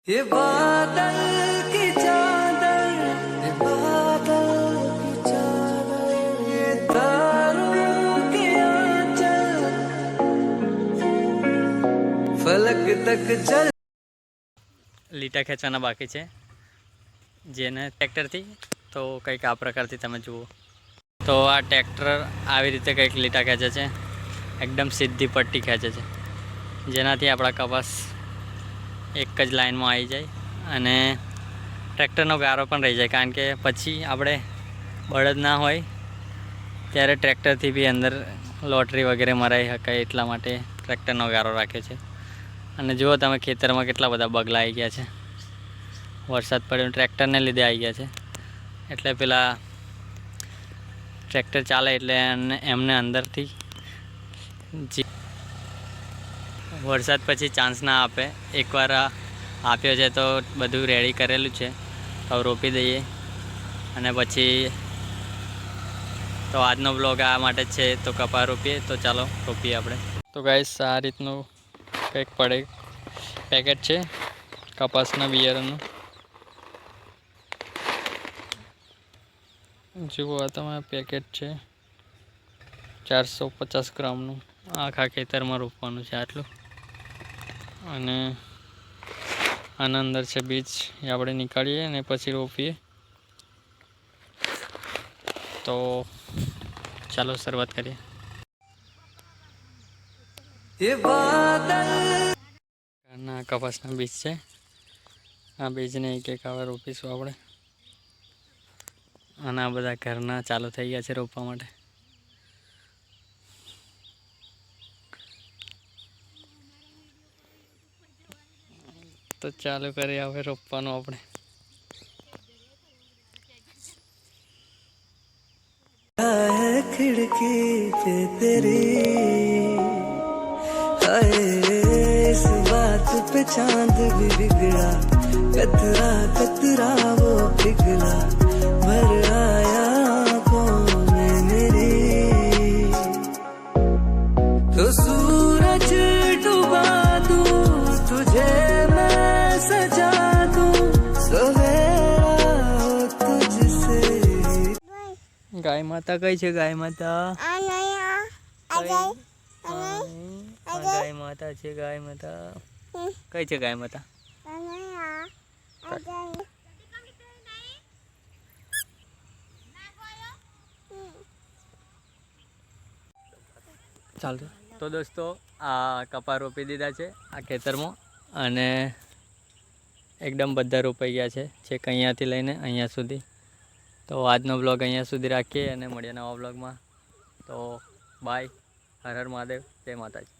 ये बादल की चादर, ये बादल की चादर, ये तारों के आंचल, फलक तक चल। લીટા ખેંચવાના બાકી છે જેને ટ્રેક્ટરથી તો કંઈક આ પ્રકારથી તમે જુઓ તો આ ટ્રેક્ટર આવી રીતે કંઈક લીટા ખેંચે છે, એકદમ સીધી પટ્ટી ખેંચે છે જેનાથી આપણા કપાસ એક જ લાઈનમાં આવી જાય અને ટ્રેક્ટરનો ગારો પણ રહી જાય, કારણ કે પછી આપણે બળદ ના હોય ત્યારે ટ્રેક્ટરથી બી અંદર લોટરી વગેરે મરાઈ શકાય, એટલા માટે ટ્રેક્ટરનો ગારો રાખે છે. અને જુઓ તમે ખેતરમાં કેટલા બધા બગલા આવી ગયા છે, વરસાદ પડ્યો ટ્રેક્ટરને લીધે આવી ગયા છે. એટલે પેલા ટ્રેક્ટર ચાલે એટલે એમને અંદરથી વરસાદ પછી ચાન્સ ના આપે. એકવાર આપ્યો છે તો બધું રેડી કરેલું છે, તો રોપી દઈએ અને પછી તો આજનો બ્લોગ આ માટે જ છે. તો કપા રોપીએ, તો ચાલો રોપીએ આપણે. તો ગાઈસ આ રીતનું કંઈક પડે પેકેટ છે કપાસના બિયારણનું. જુઓ આ તમારા પેકેટ છે 450 ગ્રામનું. આખા ખેતરમાં રોપવાનું છે આટલું. અને આના અંદર છે બીજ, એ આપણે નીકાળીએ અને પછી રોપીએ. તો ચાલો શરૂઆત કરીએ. ઘરના કપાસના બીજ છે, આ બીજને એક એક હવે રોપીશું આપણે. અને આ બધા ઘરના ચાલુ થઈ ગયા છે રોપવા માટે. તો ચાલુ કરીએ હવે રોપવાનું આપણે. खिड़की पे तेरी हाय, इस बात पे चांद भी बिगड़ा, कतरा कतरा वो पिघला, भर आया आँखों में मेरी, तो सूरज डुबा दूं तुझे मैं सजा दूं, सवेरा हो तुझसे. गाय माता कई છે? ગાય માતા ગાય માતા છે. ગાય માતા કઈ છે? ગાય માતા ચાલતો. તો દોસ્તો આ કપા રોપી દીધા છે આ ખેતરમાં અને એકદમ બધા રોપાઈ ગયા છે, છેક અહીંયાથી લઈને અહીંયા સુધી. તો આજનો બ્લોગ અહીંયા સુધી રાખીએ અને મળીએ નવા બ્લોગમાં. તો બાય, હર હર મહાદેવ, જય માતાજી.